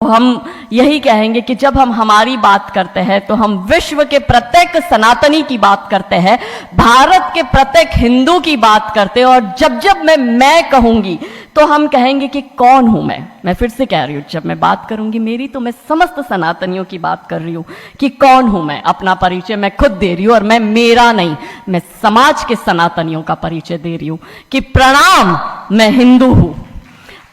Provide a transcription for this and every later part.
हम यही कहेंगे कि जब हम हमारी बात करते हैं तो हम विश्व के प्रत्येक सनातनी की बात करते हैं, भारत के प्रत्येक हिंदू की बात करते हैं। और जब जब मैं कहूंगी तो हम कहेंगे कि कौन हूं मैं फिर से कह रही हूं, जब मैं बात करूंगी मेरी तो मैं समस्त सनातनियों की बात कर रही हूं कि कौन हूं मैं। अपना परिचय मैं खुद दे रही हूं और मैं मेरा नहीं, मैं समाज के सनातनियों का परिचय दे रही हूं कि प्रणाम, मैं हिंदू हूं।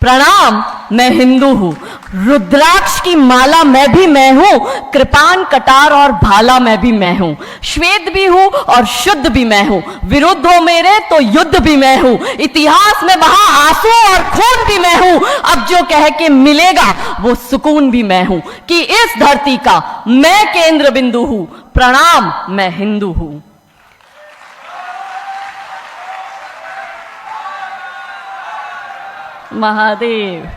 प्रणाम, मैं हिंदू हूं। रुद्राक्ष की माला मैं भी मैं हूं, कृपान कटार और भाला मैं भी मैं हूं। श्वेत भी हूं और शुद्ध भी मैं हूं। विरुद्ध हो मेरे तो युद्ध भी मैं हूं। इतिहास में बहा आंसू और खून भी मैं हूं। अब जो कह के मिलेगा वो सुकून भी मैं हूं कि इस धरती का मैं केंद्र बिंदु हूं। प्रणाम, मैं हिंदू हूं। महादेव।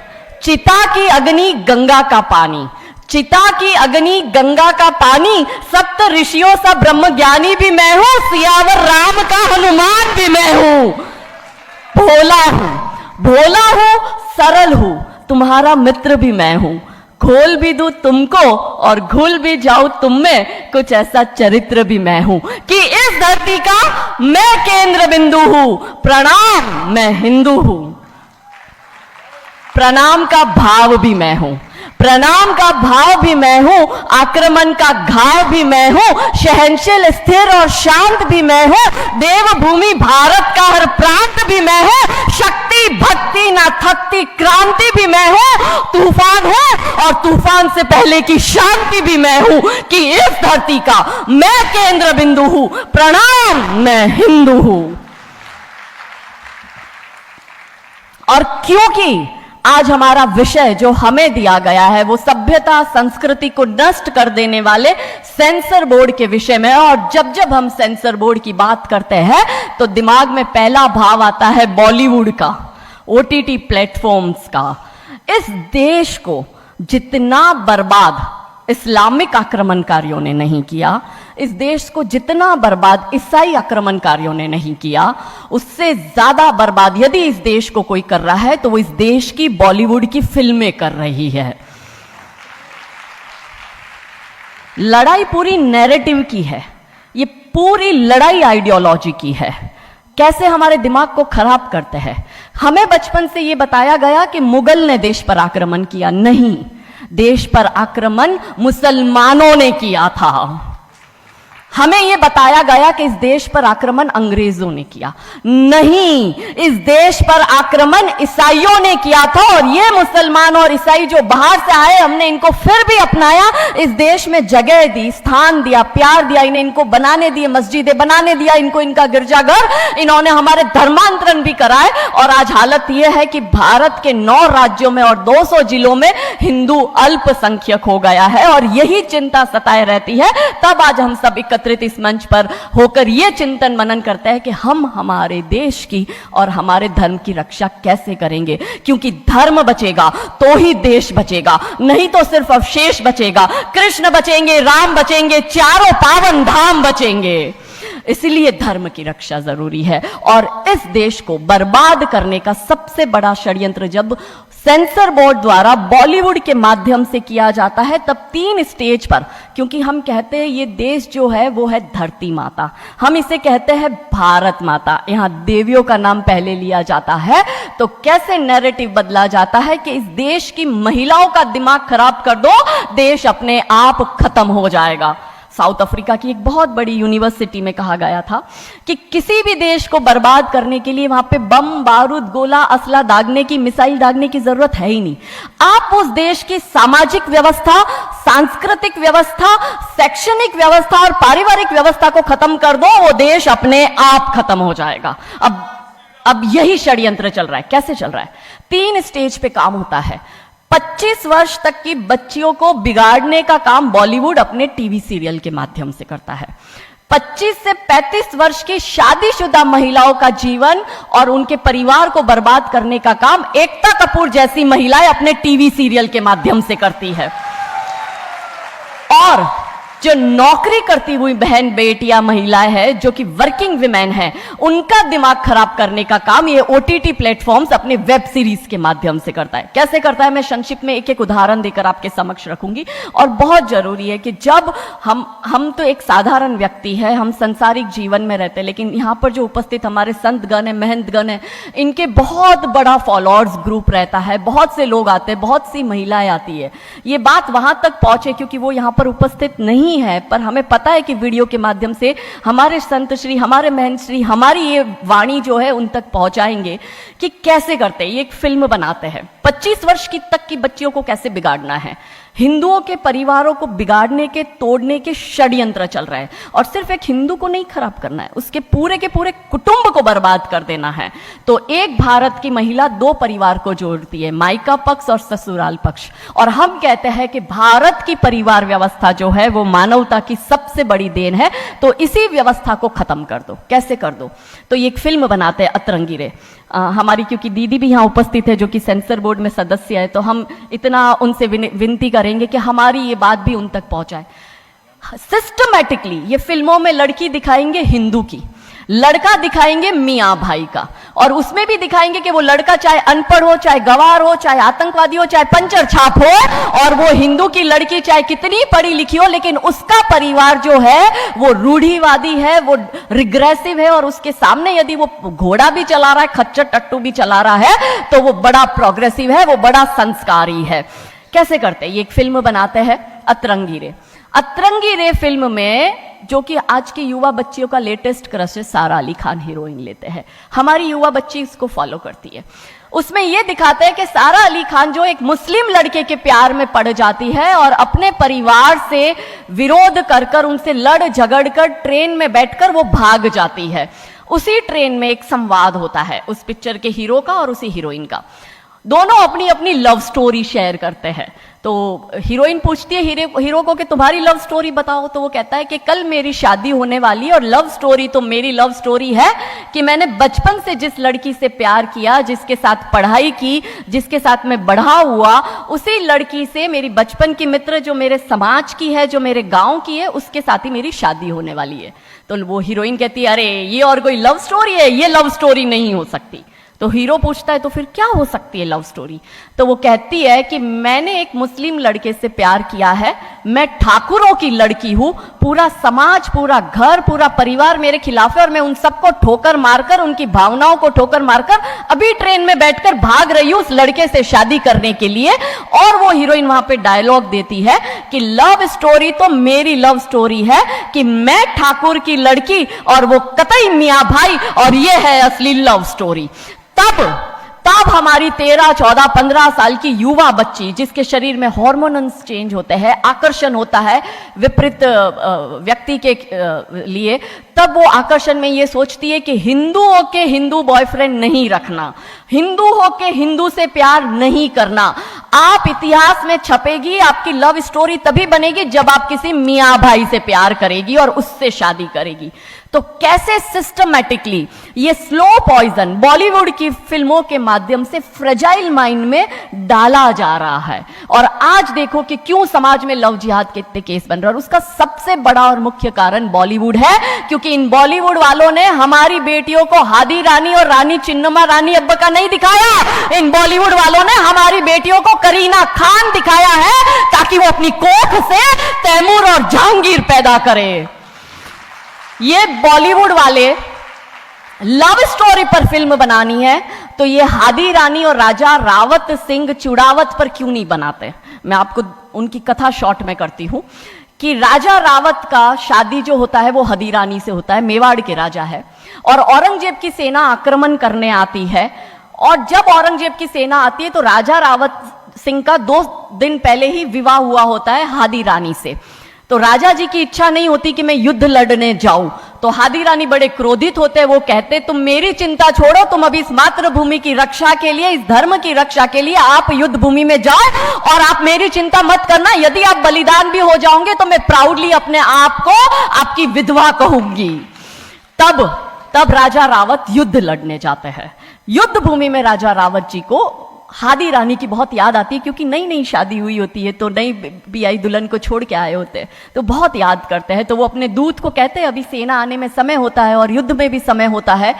चिता की अग्नि गंगा का पानी, चिता की अग्नि गंगा का पानी, सप्त ऋषियों सा ब्रह्म ज्ञानी भी मैं हूं। सियावर राम का हनुमान भी मैं हूं। भोला हूं, भोला हूं, सरल हूं, तुम्हारा मित्र भी मैं हूं। खोल भी दूं तुमको और घुल भी जाऊं तुम में, कुछ ऐसा चरित्र भी मैं हूं कि इस धरती का मैं केंद्र बिंदु हूं। प्रणाम, मैं हिंदू हूं। प्रणाम का भाव भी मैं हूं, प्रणाम का भाव भी मैं हूं। आक्रमण का घाव भी मैं हूं। सहनशील, स्थिर और शांत भी मैं हूं। देवभूमि भारत का हर प्रांत भी मैं हूं। शक्ति भक्ति ना थकती क्रांति भी मैं हूं। तूफान हूं और तूफान से पहले की शांति भी मैं हूं कि इस धरती का मैं केंद्र बिंदु हूं। प्रणाम, मैं हिंदू हूं। और क्योंकि आज हमारा विषय जो हमें दिया गया है वो सभ्यता संस्कृति को नष्ट कर देने वाले सेंसर बोर्ड के विषय में है। और जब जब हम सेंसर बोर्ड की बात करते हैं तो दिमाग में पहला भाव आता है बॉलीवुड का, ओटीटी प्लेटफॉर्म्स का। इस देश को जितना बर्बाद इस्लामिक आक्रमणकारियों ने नहीं किया, इस देश को जितना बर्बाद ईसाई आक्रमणकारियों ने नहीं किया, उससे ज्यादा बर्बाद यदि इस देश को कोई कर रहा है तो वो इस देश की बॉलीवुड की फिल्में कर रही है। लड़ाई पूरी नैरेटिव की है, ये पूरी लड़ाई आइडियोलॉजी की है। कैसे हमारे दिमाग को खराब करते हैं। हमें बचपन से ये बताया गया कि मुगल ने देश पर आक्रमण किया, नहीं, देश पर आक्रमण मुसलमानों ने किया था। हमें यह बताया गया कि इस देश पर आक्रमण अंग्रेजों ने किया, नहीं, इस देश पर आक्रमण ईसाइयों ने किया था। और ये मुसलमान और ईसाई जो बाहर से आए, हमने इनको फिर भी अपनाया, इस देश में जगह दी, स्थान दिया, प्यार दिया, इन्हें इनको बनाने दिए, मस्जिदें बनाने दिया, इनको इनका गिरजाघर, इन्होंने हमारे धर्मांतरण भी कराए। और आज हालत यह है कि भारत के 9 राज्यों में और 200 जिलों में हिंदू अल्पसंख्यक हो गया है। और यही चिंता सताए रहती है। तब आज हम सब एकत्रित इस मंच पर होकर यह चिंतन मनन करते हैं कि हम हमारे देश की और हमारे धर्म की रक्षा कैसे करेंगे। क्योंकि धर्म बचेगा तो ही देश बचेगा, नहीं तो सिर्फ अवशेष बचेगा। कृष्ण बचेंगे, राम बचेंगे, चारों पावन धाम बचेंगे। इसलिए धर्म की रक्षा जरूरी है। और इस देश को बर्बाद करने का सबसे बड़ा षड्यंत्र जब सेंसर बोर्ड द्वारा बॉलीवुड के माध्यम से किया जाता है, तब 3 स्टेज पर, क्योंकि हम कहते हैं ये देश जो है वो है धरती माता, हम इसे कहते हैं भारत माता, यहां देवियों का नाम पहले लिया जाता है। तो कैसे नैरेटिव बदला जाता है कि इस देश की महिलाओं का दिमाग खराब कर दो, देश अपने आप खत्म हो जाएगा। साउथ अफ्रीका की एक बहुत बड़ी यूनिवर्सिटी में कहा गया था कि किसी भी देश को बर्बाद करने के लिए वहां पे बम, बारूद, गोला, असला दागने की, मिसाइल दागने की जरूरत है ही नहीं। आप उस देश की सामाजिक व्यवस्था, सांस्कृतिक व्यवस्था, शैक्षणिक व्यवस्था और पारिवारिक व्यवस्था को खत्म कर दो, वो देश अपने आप खत्म हो जाएगा। अब यही षड्यंत्र चल रहा है। कैसे चल रहा है? 3 स्टेज पे काम होता है। 25 वर्ष तक की बच्चियों को बिगाड़ने का काम बॉलीवुड अपने टीवी सीरियल के माध्यम से करता है। 25 से 35 वर्ष की शादीशुदा महिलाओं का जीवन और उनके परिवार को बर्बाद करने का काम एकता कपूर जैसी महिलाएं अपने टीवी सीरियल के माध्यम से करती है। और जो नौकरी करती हुई बहन बेटियां महिलाएं हैं, जो कि वर्किंग विमेन हैं, उनका दिमाग खराब करने का काम ये ओटीटी प्लेटफॉर्म्स अपने वेब सीरीज के माध्यम से करता है। कैसे करता है मैं संक्षिप्त में एक एक उदाहरण देकर आपके समक्ष रखूंगी। और बहुत जरूरी है कि जब हम तो एक साधारण व्यक्ति है, हम संसारिक जीवन में रहते हैं, लेकिन यहां पर जो उपस्थित हमारे संतगण है, महंतगण है, इनके बहुत बड़ा फॉलोअर्स ग्रुप रहता है, बहुत से लोग आते हैं, बहुत सी महिलाएं आती है। ये बात वहां तक पहुंचे क्योंकि वो यहां पर उपस्थित नहीं है, पर हमें पता है कि वीडियो के माध्यम से हमारे संत श्री, हमारे महंत श्री हमारी ये वाणी जो है उन तक पहुंचाएंगे कि कैसे करते हैं। ये एक फिल्म बनाते हैं 25 वर्ष की तक की बच्चियों को कैसे बिगाड़ना है। हिंदुओं के परिवारों को बिगाड़ने के, तोड़ने के षड्यंत्र चल रहा है। और सिर्फ एक हिंदू को नहीं खराब करना है, उसके पूरे के पूरे कुटुंब को बर्बाद कर देना है। तो एक भारत की महिला 2 परिवार को जोड़ती है, मायका पक्ष और ससुराल पक्ष। और हम कहते हैं कि भारत की परिवार व्यवस्था जो है वो मानवता की सबसे बड़ी देन है। तो इसी व्यवस्था को खत्म कर दो। कैसे कर दो? तो ये एक फिल्म बनाते हैं अतरंगी रे। हमारी क्योंकि दीदी भी यहाँ उपस्थित है जो कि सेंसर बोर्ड में सदस्य है, तो हम इतना उनसे विनती करेंगे कि हमारी ये बात भी उन तक पहुंचाए। सिस्टमैटिकली ये फिल्मों में लड़की दिखाएंगे हिंदू की, लड़का दिखाएंगे मियाँ भाई का, और उसमें भी दिखाएंगे कि वो लड़का चाहे अनपढ़ हो, चाहे गवार हो, चाहे आतंकवादी हो, चाहे पंचर छाप हो, और वो हिंदू की लड़की चाहे कितनी पढ़ी लिखी हो, लेकिन उसका परिवार जो है वो रूढ़िवादी है, वो रिग्रेसिव है, और उसके सामने यदि वो घोड़ा भी चला रहा है, खच्चर टट्टू भी चला रहा है, तो वो बड़ा प्रोग्रेसिव है, वो बड़ा संस्कारी है। कैसे करते हैं? ये एक फिल्म बनाते हैं अतरंगी रे। अतरंगी रे फिल्म में जो कि आज की युवा बच्चियों का लेटेस्ट क्रश है, सारा अली खान हीरोइन लेते हैं। हमारी युवा बच्ची इसको फॉलो करती है। उसमें यह दिखाते हैं कि सारा अली खान जो एक मुस्लिम लड़के के प्यार में पड़ जाती है और अपने परिवार से विरोध कर कर, उनसे लड़ झगड़ कर ट्रेन में बैठकर वो भाग जाती है। उसी ट्रेन में एक संवाद होता है उस पिक्चर के हीरो का और उसी हीरोइन का। दोनों अपनी अपनी लव स्टोरी शेयर करते हैं। तो हीरोइन पूछती है हीरो को कि तुम्हारी लव स्टोरी बताओ। तो वो कहता है कि कल मेरी शादी होने वाली है और लव स्टोरी तो मेरी लव स्टोरी है कि मैंने बचपन से जिस लड़की से प्यार किया, जिसके साथ पढ़ाई की, जिसके साथ मैं बढ़ा हुआ, उसी लड़की से मेरी बचपन की मित्र जो मेरे समाज की है, जो मेरे गांव की है, उसके साथ ही मेरी शादी होने वाली है। तो वो हीरोइन कहती है अरे ये और कोई लव स्टोरी है, ये लव स्टोरी नहीं हो सकती। तो हीरो पूछता है तो फिर क्या हो सकती है लव स्टोरी? तो वो कहती है कि मैंने एक मुस्लिम लड़के से प्यार किया है, मैं ठाकुरों की लड़की हूं, पूरा समाज, पूरा घर, पूरा परिवार मेरे खिलाफ है और मैं उन सबको ठोकर मारकर, उनकी भावनाओं को ठोकर मारकर अभी ट्रेन में बैठकर भाग रही हूं उस लड़के से शादी करने के लिए। और वो हीरोइन वहां पे डायलॉग देती है कि लव स्टोरी तो मेरी लव स्टोरी है कि मैं ठाकुर की लड़की और वो कतई मियां भाई, और ये है असली लव स्टोरी। तब हमारी 13, 14, 15 साल की युवा बच्ची, जिसके शरीर में हार्मोन्स चेंज होते हैं, आकर्षण होता है विपरीत व्यक्ति के लिए, तब वो आकर्षण में ये सोचती है कि हिंदू होके हिंदू बॉयफ्रेंड नहीं रखना, हिंदू होके हिंदू से प्यार नहीं करना। आप इतिहास में छपेगी, आपकी लव स्टोरी तभी बनेगी जब आप किसी मियाँ भाई से प्यार करेगी और उससे शादी करेगी। तो कैसे सिस्टमैटिकली ये स्लो पॉइजन बॉलीवुड की फिल्मों के माध्यम से फ्रेजाइल माइंड में डाला जा रहा है। और आज देखो कि क्यों समाज में लव जिहाद के इतने केस बन रहे हैं, और उसका सबसे बड़ा और मुख्य कारण बॉलीवुड है, क्योंकि इन बॉलीवुड वालों ने हमारी बेटियों को हादी रानी और रानी चिन्नमा रानी अब्बा का नहीं दिखाया। इन बॉलीवुड वालों ने हमारी बेटियों को करीना खान दिखाया है ताकि वो अपनी कोख से तैमूर और जहांगीर पैदा करे। ये बॉलीवुड वाले लव स्टोरी पर फिल्म बनानी है तो ये हादी रानी और राजा रावत सिंह चुड़ावत पर क्यों नहीं बनाते? मैं आपको उनकी कथा शॉर्ट में करती हूं कि राजा रावत का शादी जो होता है वो हादी रानी से होता है, मेवाड़ के राजा है, और औरंगजेब की सेना आक्रमण करने आती है। और जब औरंगजेब की सेना आती है तो राजा रावत सिंह का 2 दिन पहले ही विवाह हुआ होता है हादी रानी से। तो राजा जी की इच्छा नहीं होती कि मैं युद्ध लड़ने जाऊं, तो हादी रानी बड़े क्रोधित होते हैं। वो कहते तुम मेरी चिंता छोड़ो, तुम अभी इस मातृभूमि की रक्षा के लिए, इस धर्म की रक्षा के लिए आप युद्ध भूमि में जाओ और आप मेरी चिंता मत करना। यदि आप बलिदान भी हो जाओगे तो मैं प्राउडली अपने आप को आपकी विधवा कहूंगी। तब राजा रावत युद्ध लड़ने जाते हैं। युद्ध भूमि में राजा रावत जी को हादी रानी की बहुत याद आती है, क्योंकि नई नई शादी हुई होती है, तो नई बियाई दुल्हन को छोड़ के आए होते हैं, तो बहुत याद करते हैं। तो वो अपने दूत को कहते हैं, अभी सेना आने में समय होता है और युद्ध में भी समय होता है,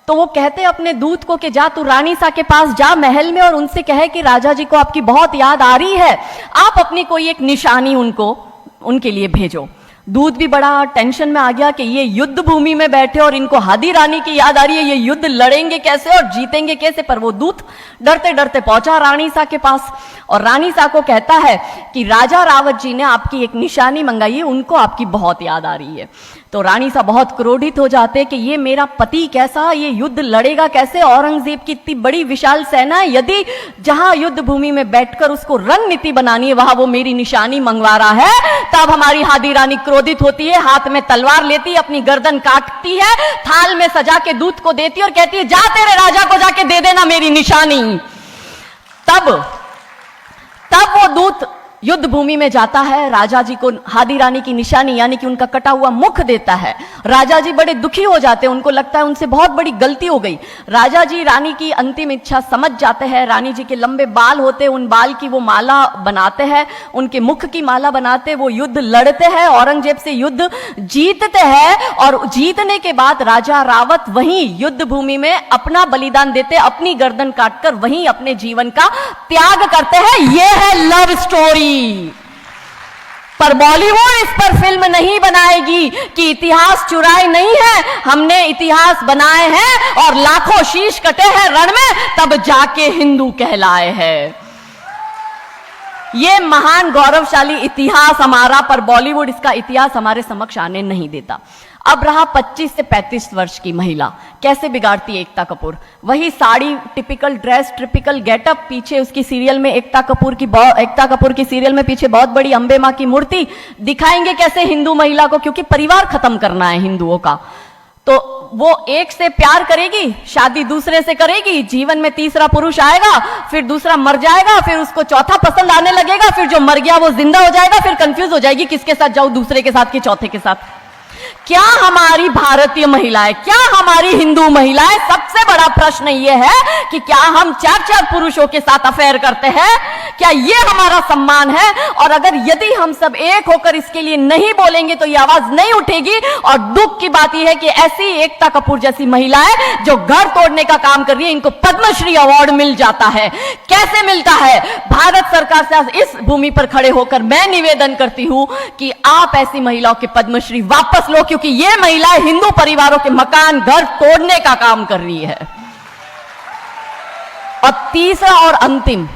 तो वो कहते हैं अपने दूत को कि जा तू रानी सा के पास जा महल में और उनसे कहे कि राजा जी को आपकी बहुत याद आ रही है, आप अपनी कोई एक निशानी उनके लिए भेजो। दूत भी बड़ा टेंशन में आ गया कि ये युद्ध भूमि में बैठे और इनको हादी रानी की याद आ रही है, ये युद्ध लड़ेंगे कैसे और जीतेंगे कैसे। पर वो दूत डरते डरते पहुंचा रानी सा के पास और रानी सा को कहता है कि राजा रावत जी ने आपकी एक निशानी मंगाई है, उनको आपकी बहुत याद आ रही है। तो रानी सा बहुत क्रोधित हो जाते कि ये मेरा पति कैसा, ये युद्ध लड़ेगा कैसे, औरंगजेब की इतनी बड़ी विशाल सेना है, यदि जहां युद्ध भूमि में बैठकर उसको रणनीति बनानी है वहां वो मेरी निशानी मंगवा रहा है। तब हमारी हादी रानी क्रोधित होती है, हाथ में तलवार लेती है, अपनी गर्दन काटती है, थाल में सजा के दूत को देती है और कहती है जा तेरे राजा को जाके दे देना मेरी निशानी। तब वो दूत युद्ध भूमि में जाता है, राजा जी को हादी रानी की निशानी यानी कि उनका कटा हुआ मुख देता है। राजा जी बड़े दुखी हो जाते हैं, उनको लगता है उनसे बहुत बड़ी गलती हो गई। राजा जी रानी की अंतिम इच्छा समझ जाते हैं, रानी जी के लंबे बाल होते हैं, उन बाल की वो माला बनाते हैं, उनके मुख की माला बनाते हैं, वो युद्ध लड़ते हैं, औरंगजेब से युद्ध जीतते हैं और जीतने के बाद राजा रावत वहीं युद्ध भूमि में अपना बलिदान देते, अपनी गर्दन काटकर वहीं अपने जीवन का त्याग करते हैं। ये है लव स्टोरी। पर बॉलीवुड इस पर फिल्म नहीं बनाएगी कि इतिहास चुराए नहीं है, हमने इतिहास बनाए हैं और लाखों शीश कटे हैं रण में, तब जाके हिंदू कहलाए हैं। ये महान गौरवशाली इतिहास हमारा, पर बॉलीवुड इसका इतिहास हमारे समक्ष आने नहीं देता। अब रहा 25 से 35 वर्ष की महिला, कैसे बिगाड़ती है एकता कपूर। वही sari, typical dress, typical getup, पीछे उसकी सीरियल में एकता कपूर की सीरियल में पीछे बहुत बड़ी अंबे मां की मूर्ति। दिखाएंगे कैसे हिंदू महिला को, क्योंकि परिवार खत्म करना है हिंदुओं का। तो वो एक से प्यार करेगी, शादी दूसरे से करेगी, जीवन में तीसरा पुरुष आएगा, फिर दूसरा मर जाएगा, फिर उसको चौथा पसंद आने लगेगा, फिर जो मर गया वो जिंदा हो जाएगा, फिर कंफ्यूज हो जाएगी किसके साथ जाऊं, दूसरे के साथ कि चौथे के साथ। क्या हमारी भारतीय महिलाएं, क्या हमारी हिंदू महिलाएं, सबसे बड़ा प्रश्न यह है कि क्या हम 4-4 पुरुषों के साथ अफेयर करते हैं? क्या ये हमारा सम्मान है? और अगर यदि हम सब एक होकर इसके लिए नहीं बोलेंगे तो ये आवाज नहीं उठेगी। और दुख की बात यह है कि ऐसी एकता कपूर जैसी महिलाएं जो घर तोड़ने का काम कर रही है, इनको पद्मश्री अवार्ड मिल जाता है। कैसे मिलता है? भारत सरकार से इस भूमि पर खड़े होकर मैं निवेदन करती हूं कि आप ऐसी महिलाओं के पद्मश्री वापस लो, क्योंकि ये महिलाएं हिंदू परिवारों के मकान, घर तोड़ने का काम कर रही है। और तीसरा और अंतिम,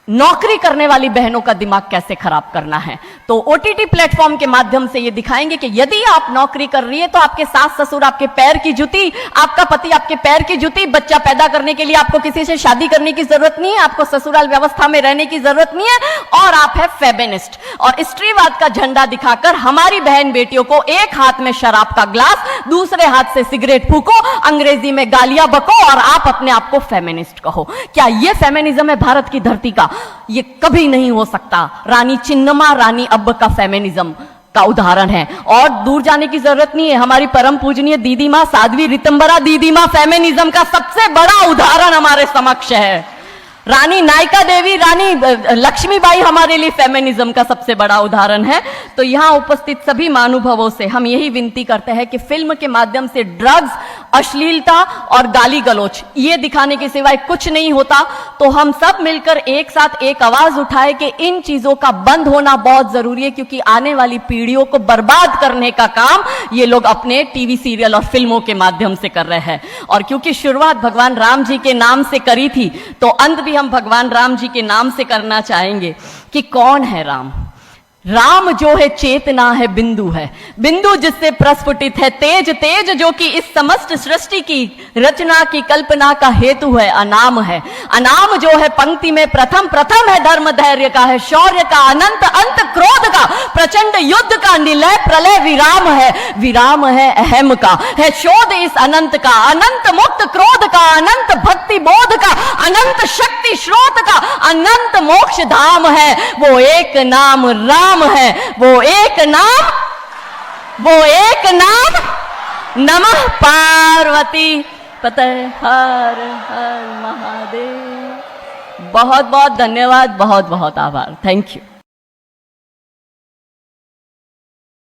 नौकरी करने वाली बहनों का दिमाग कैसे खराब करना है। तो ओटीटी प्लेटफॉर्म के माध्यम से ये दिखाएंगे कि यदि आप नौकरी कर रही है तो आपके सास ससुर आपके पैर की जूती, आपका पति आपके पैर की जूती। बच्चा पैदा करने के लिए आपको किसी से शादी करने की जरूरत नहीं है, आपको ससुराल व्यवस्था में रहने की जरूरत नहीं है, और आप है फेमिनिस्ट। और स्त्रीवाद का झंडा दिखाकर हमारी बहन बेटियों को एक हाथ में शराब का ग्लास, दूसरे हाथ से सिगरेट फूको, अंग्रेजी में गालियां बको और आप अपने आप को फेमिनिस्ट कहो। क्या यह फेमिनिज्म है भारत की धरती का? ये कभी नहीं हो सकता। रानी चिन्नमा, रानी अब्ब का फेमिनिज्म का उदाहरण है, और दूर जाने की जरूरत नहीं है। हमारी परम पूजनीय दीदी मां साध्वी रितंबरा दीदी मां फेमिनिज्म का सबसे बड़ा उदाहरण हमारे समक्ष है। रानी नायका देवी, रानी लक्ष्मीबाई हमारे लिए फेमिनिज्म का सबसे बड़ा उदाहरण है। तो यहां उपस्थित सभी महानुभावों से हम यही विनती करते हैं कि फिल्म के माध्यम से ड्रग्स, अश्लीलता और गाली गलौच ये दिखाने के सिवाय कुछ नहीं होता। तो हम सब मिलकर एक साथ एक आवाज उठाए कि इन चीजों का बंद होना बहुत जरूरी है, क्योंकि आने वाली पीढ़ियों को बर्बाद करने का काम ये लोग अपने टीवी सीरियल और फिल्मों के माध्यम से कर रहे हैं। और क्योंकि शुरुआत भगवान राम जी के नाम से करी थी, तो अंत भी हम भगवान राम जी के नाम से करना चाहेंगे कि कौन है राम। राम जो है चेतना है, बिंदु है, बिंदु जिससे प्रस्फुटित है तेज, तेज जो कि इस समस्त सृष्टि की रचना की कल्पना का हेतु है। अनाम है, अनाम जो है पंक्ति में प्रथम, प्रथम है धर्म धैर्य का, है शौर्य का, अनंत अंत क्रोध का, प्रचंड युद्ध का, निलय प्रलय विराम है, विराम है अहम का, है शोध इस अनंत का, अनंत मुक्त क्रोध का, अनंत भक्ति बोध का, अनंत शक्ति स्रोत का, अनंत मोक्ष धाम है। वो एक नाम राम है, वो एक नाम, वो एक नाम। नमः पार्वती पते हर हर महादेव। बहुत बहुत धन्यवाद, बहुत बहुत आभार, थैंक यू।